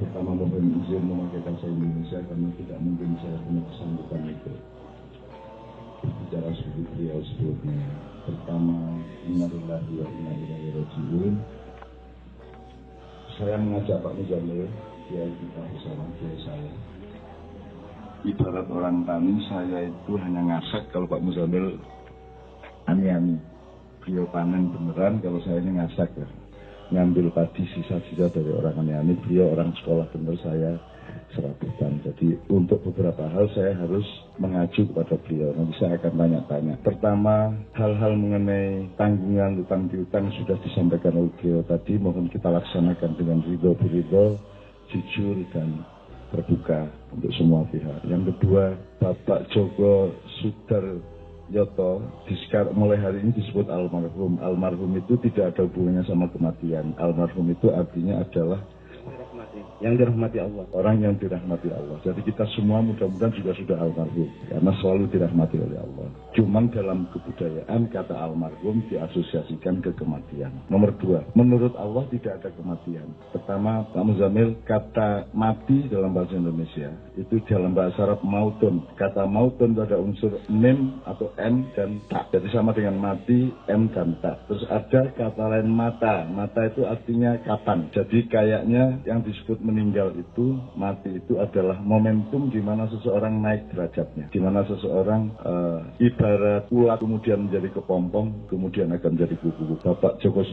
pertama mohon izin memakai bahasa Indonesia karena tidak mungkin saya punya kesanggupan itu bicara seperti beliau sebelumnya. Pertama, innalillahi wa inna ilaihi raji'un. Saya mengajak Pak Muzamil, kiai kita bersama kiai saya. Ibarat orang tani, saya itu hanya ngasak kalau Pak Muzamil ani-ani. Beliau panen beneran, kalau saya ini ngasak ya. Ngambil padi sisa-sisa dari orang ani-ani, beliau orang sekolah bener, saya serabutan. Jadi untuk beberapa hal saya harus mengacu kepada beliau. Nanti saya akan tanya-tanya. Pertama, hal-hal mengenai tanggungan utang piutang sudah disampaikan oleh beliau tadi. Mohon kita laksanakan dengan ridho, jujur dan terbuka untuk semua pihak. Yang kedua, Bapak Joko Sudaryoto mulai hari ini disebut almarhum. Almarhum itu tidak ada hubungannya sama kematian. Almarhum itu artinya adalah yang dirahmati Allah, orang yang dirahmati Allah. Jadi kita semua mudah-mudahan juga sudah almarhum karena selalu dirahmati oleh Allah. Cuman dalam kebudayaan kata almarhum diasosiasikan ke kematian. Nomor dua, menurut Allah tidak ada kematian. Pertama, Pak Muzamil, kata mati dalam bahasa Indonesia itu dalam bahasa Arab mautun. Kata mautun itu ada unsur mim atau m dan ta. Jadi sama dengan mati, m dan ta. Terus ada kata lain mata. Mata itu artinya kapan. Jadi kayaknya yang disebut meninggal itu, mati itu adalah momentum di mana seseorang naik derajatnya, di mana seseorang ibarat ulat kemudian menjadi kepompong, kemudian akan menjadi kupu-kupu. Bapak Joko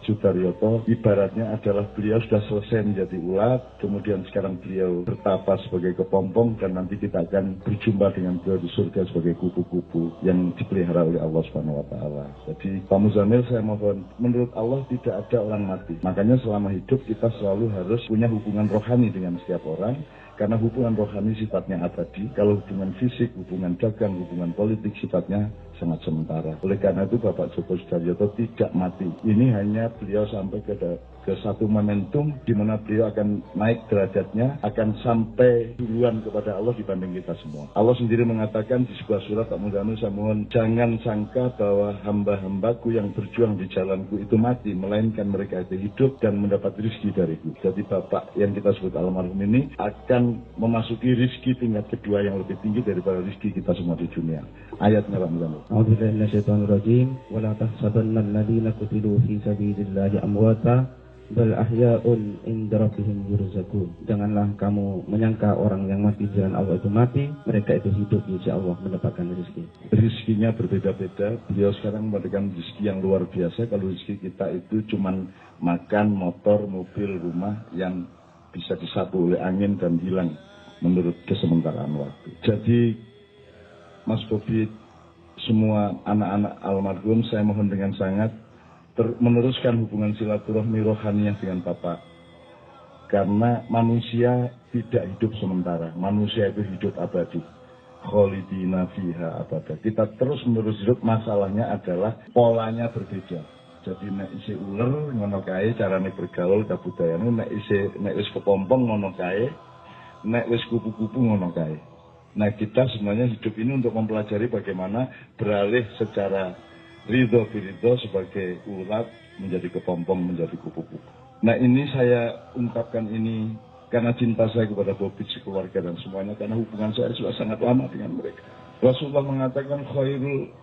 Sudaryoto ibaratnya adalah beliau sudah selesai menjadi ulat, kemudian sekarang beliau bertapa sebagai kepompong dan nanti kita akan berjumpa dengan beliau di surga sebagai kupu-kupu yang dipelihara oleh Allah Subhanahu wa taala. Jadi Pak Muzamil, saya mohon, menurut Allah tidak ada orang mati. Makanya selama hidup kita selalu harus punya hubungan rohani dengan setiap orang, karena hubungan rohani sifatnya abadi. Kalau hubungan fisik, hubungan dagang, hubungan politik sifatnya sangat sementara. Oleh karena itu Bapak Joko Sudaryoto tidak mati. Ini hanya beliau sampai ke satu momentum di mana beliau akan naik derajatnya, akan sampai duluan kepada Allah dibanding kita semua. Allah sendiri mengatakan di sebuah surat, Pak Muzamil, saya mohon jangan sangka bahwa hamba-hambaku yang berjuang di jalanku itu mati, melainkan mereka itu hidup dan mendapat rezeki dariku. Jadi Bapak yang kita sebut almarhum ini akan memasuki rezeki tingkat kedua yang lebih tinggi daripada rezeki kita semua di dunia. Ayatnya Pak Muzamil. A'udzubillahi minasyaitonirrajim. Wa la tahsabanna alladziina qutilu fi sabilillahi amwata bal ahya'un 'inda rabbihim yurzaqun. Janganlah kamu menyangka orang yang mati di jalan Allah itu mati, mereka itu hidup di sisi Allah mendapatkan rezeki. Rezekinya berbeda-beda. Beliau sekarang memberikan rezeki yang luar biasa. Kalau rezeki kita itu cuman makan, motor, mobil, rumah yang bisa disapu oleh angin dan hilang menurut kesementaraan waktu. Jadi Mas Bobi, semua anak-anak almarhum, saya mohon dengan sangat meneruskan hubungan silaturahmi rohaniah dengan Bapak. Karena manusia tidak hidup sementara, manusia itu hidup abadi. Kholidina fiha abada. Kita terus menerus hidup, masalahnya adalah polanya berbeda. Jadi nek isi uler ngono kae carane bergaul kabudayane, nek wis kepompong ngono kae, nek wis kupu-kupu ngono kae. Nah, kita sebenarnya hidup ini untuk mempelajari bagaimana beralih secara ridho sebagai ulat menjadi kepompong, menjadi kupu-kupu. Nah, ini saya ungkapkan ini karena cinta saya kepada Bobi, keluarga dan semuanya, karena hubungan saya sudah sangat lama dengan mereka. Rasulullah mengatakan khairul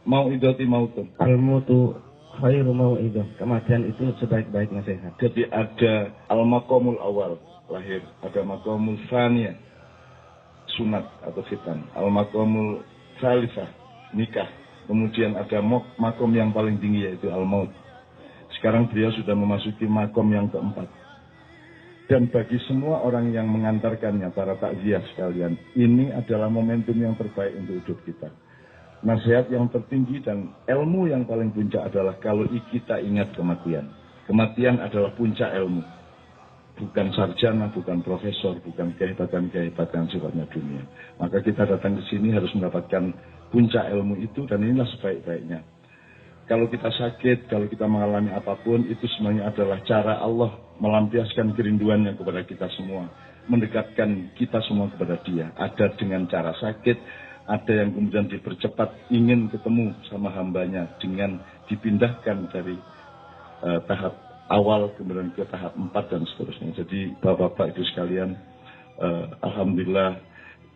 mau'idati mautun. Al-mautu khairu mau'idah. Kematian itu sebaik-baik nasihat. Jadi ada al-maqamul awal, lahir, ada maqamul tsaniyah, sunat atau khitan, al-maqamul tsalitsah, nikah. Kemudian ada makom yang paling tinggi yaitu al-maut. Sekarang beliau sudah memasuki makom yang keempat. Dan bagi semua orang yang mengantarkannya, para takziah sekalian, ini adalah momentum yang terbaik untuk hidup kita. Nasihat yang tertinggi dan ilmu yang paling puncak adalah kalau kita ingat kematian. Kematian adalah puncak ilmu. Bukan sarjana, bukan profesor, bukan kehebatan-kehebatan sifatnya dunia. Maka kita datang ke sini harus mendapatkan puncak ilmu itu, dan inilah sebaik-baiknya. Kalau kita sakit, kalau kita mengalami apapun, itu semuanya adalah cara Allah melampiaskan kerinduannya kepada kita semua, mendekatkan kita semua kepada Dia. Ada dengan cara sakit, ada yang kemudian dipercepat ingin ketemu sama hambanya dengan dipindahkan dari tahap awal, kemudian ke tahap 4 dan seterusnya. Jadi bapak-bapak itu sekalian, alhamdulillah.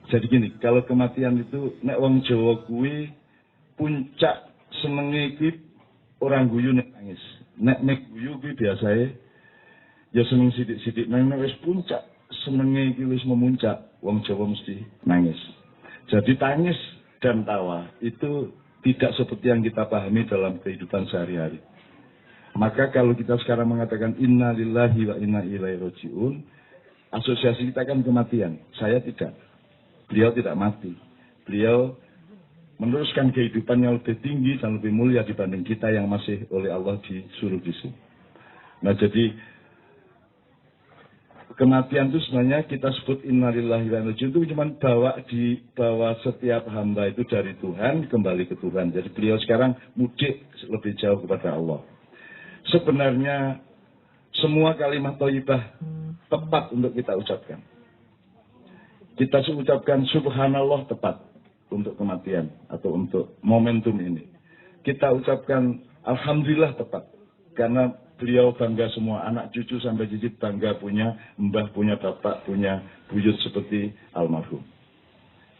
Jadi gini, kalau kematian itu nek wong Jawa kuwi puncak senenge iki orang guyu nek nangis. Nek guyu kuwi biasae ya seneng sithik-sithik, nek wis puncak senenge iki wis memuncak, wong Jawa mesti nangis. Jadi tangis dan tawa itu tidak seperti yang kita pahami dalam kehidupan sehari-hari. Maka kalau kita sekarang mengatakan inna lillahi wa inna ilaihi raji'un, asosiasi kita kan kematian. Saya tidak. Beliau tidak mati. Beliau meneruskan kehidupan yang lebih tinggi dan lebih mulia dibanding kita yang masih oleh Allah disuruh di sini. Nah, jadi kematian itu sebenarnya kita sebut innalillahi wa inna ilaihi raji'un itu cuma bawa setiap hamba itu dari Tuhan kembali ke Tuhan. Jadi beliau sekarang mudik lebih jauh kepada Allah. Sebenarnya semua kalimat thayyibah tepat untuk kita ucapkan. Kita ucapkan subhanallah tepat untuk kematian atau untuk momentum ini. Kita ucapkan alhamdulillah tepat karena beliau bangga semua, anak cucu sampai cicit bangga punya mbah, punya bapak, punya buyut seperti almarhum.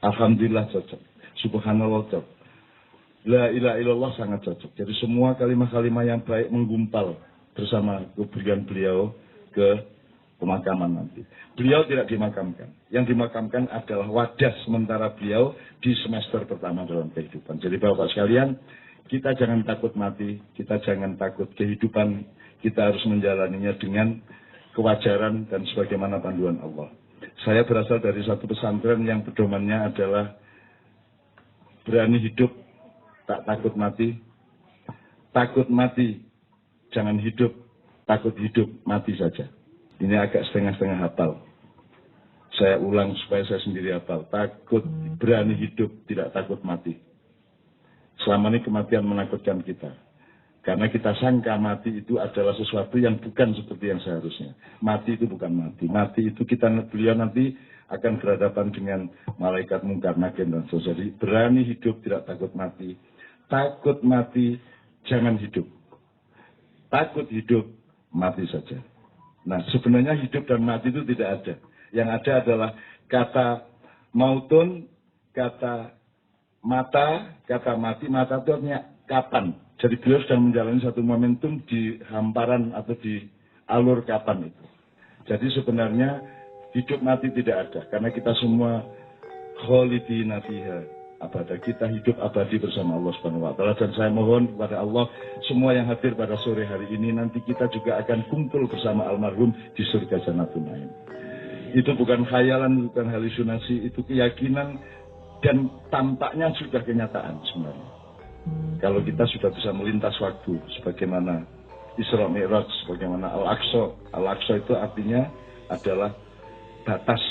Alhamdulillah cocok. Subhanallah cocok. La ilaha illallah sangat cocok. Jadi semua kalimat-kalimat yang baik menggumpal bersama kepergian beliau ke pemakaman nanti. Beliau tidak dimakamkan. Yang dimakamkan adalah wadah sementara beliau di semester pertama dalam kehidupan. Jadi Bapak sekalian, kita jangan takut mati, kita jangan takut kehidupan, kita harus menjalaninya dengan kewajaran dan sebagaimana panduan Allah. Saya berasal dari satu pesantren yang pedomannya adalah berani hidup, tak takut mati. Takut mati, jangan hidup. Takut hidup, mati saja. Ini agak setengah-setengah hafal. Saya ulang supaya saya sendiri hafal. Takut, berani hidup, tidak takut mati. Selama ini kematian menakutkan kita. Karena kita sangka mati itu adalah sesuatu yang bukan seperti yang seharusnya. Mati itu bukan mati. Mati itu beliau nanti akan berhadapan dengan malaikat mungkar nakir dan seterusnya. Jadi berani hidup, tidak takut mati. Takut mati, jangan hidup. Takut hidup, mati saja. Nah, sebenarnya hidup dan mati itu tidak ada. Yang ada adalah kata mautun, kata mata, kata mati. Mata itu artinya kapan. Jadi beliau sedang menjalani satu momentum di hamparan atau di alur kapan itu. Jadi sebenarnya hidup mati tidak ada. Karena kita semua kholidina fiha abada. Kita hidup abadi bersama Allah Subhanahu wa taala. Dan saya mohon kepada Allah, semua yang hadir pada sore hari ini, nanti kita juga akan kumpul bersama almarhum di surga Jannatul Naim. Itu bukan khayalan, bukan halusinasi, itu keyakinan dan tampaknya sudah kenyataan sebenarnya. Kalau kita sudah bisa melintas waktu, sebagaimana Isra Mi'raj, sebagaimana Al-Aqsa. Al-Aqsa itu artinya adalah batas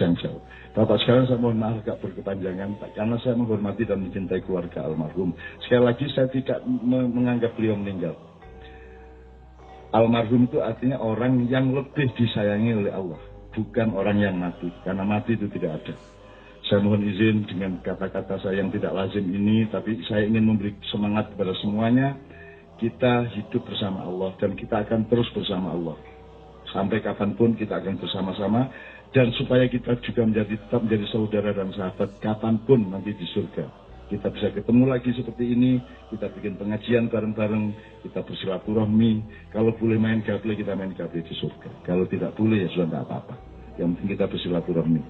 yang jauh. Bapak sekalian, saya mohon maaf agak berkepanjangan, karena saya menghormati dan mencintai keluarga almarhum. Sekali lagi saya tidak menganggap beliau meninggal. Almarhum itu artinya orang yang lebih disayangi oleh Allah, bukan orang yang mati, karena mati itu tidak ada. Saya mohon izin dengan kata-kata saya yang tidak lazim ini, tapi saya ingin memberi semangat kepada semuanya. Kita hidup bersama Allah dan kita akan terus bersama Allah. Sampai kapanpun kita akan bersama-sama. Dan supaya kita juga tetap menjadi saudara dan sahabat kapanpun nanti di surga. Kita bisa ketemu lagi seperti ini, kita bikin pengajian bareng-bareng, kita bersilaturahmi. Kalau boleh main gaple, kita main gaple di surga. Kalau tidak boleh, ya sudah tidak apa-apa. Yang penting kita bersilaturahmi.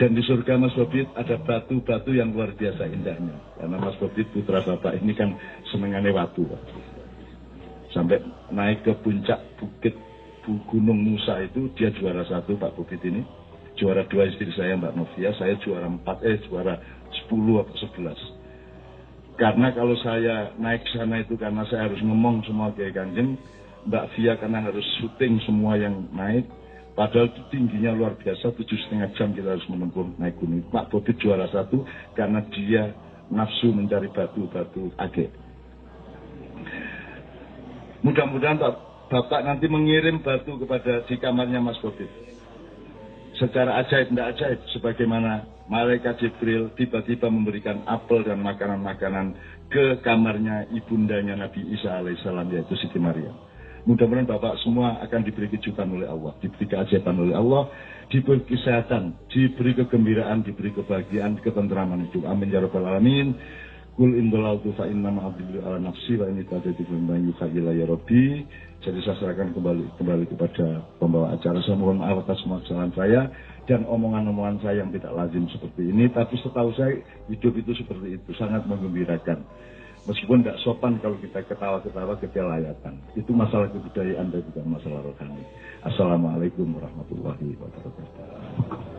Dan di surga Mas Bobit ada batu-batu yang luar biasa indahnya. Karena Mas Bobit putra Bapak ini kan senengannya watu. Sampai naik ke puncak bukit Gunung Musa itu dia juara 1 Pak Bobit ini. Juara 2 istri saya Mbak Novia, saya juara 10 atau 11. Karena kalau saya naik sana itu karena saya harus ngomong semua Kiai Kanjeng, Mbak Via karena harus syuting semua yang naik. Padahal itu tingginya luar biasa, 7,5 jam kita harus menempuh naik gunung. Pak Bobit juara 1 karena dia nafsu mencari batu-batu agek. Mudah-mudahan Bapak nanti mengirim batu kepada di kamarnya Mas Bobit. secara ajaib tidak ajaib, sebagaimana malaikat Jibril tiba-tiba memberikan apel dan makanan-makanan ke kamarnya ibundanya Nabi Isa alaihissalam, yaitu Siti Maryam. Mudah-mudahan Bapak semua akan diberi kejutan oleh Allah, diberi keajaiban oleh Allah, diberi kesehatan, diberi kegembiraan, diberi kebahagiaan, ketentraman hidup. Amin ya rabbal alamin. Kul indolautu fa inna ma'abdilu ala nafsi wa ini tadati bimban yukhayila ya Rabbi. Jadi saya serahkan kembali kepada pembawa acara. Saya mohon maaf atas kesalahan saya dan omongan-omongan saya yang tidak lazim seperti ini. Tapi setahu saya hidup itu seperti itu, sangat menggembirakan. Meskipun tidak sopan kalau kita ketawa-ketawa ketelayatan. Itu masalah kebudayaan dan bukan masalah rohani. Assalamualaikum warahmatullahi wabarakatuh.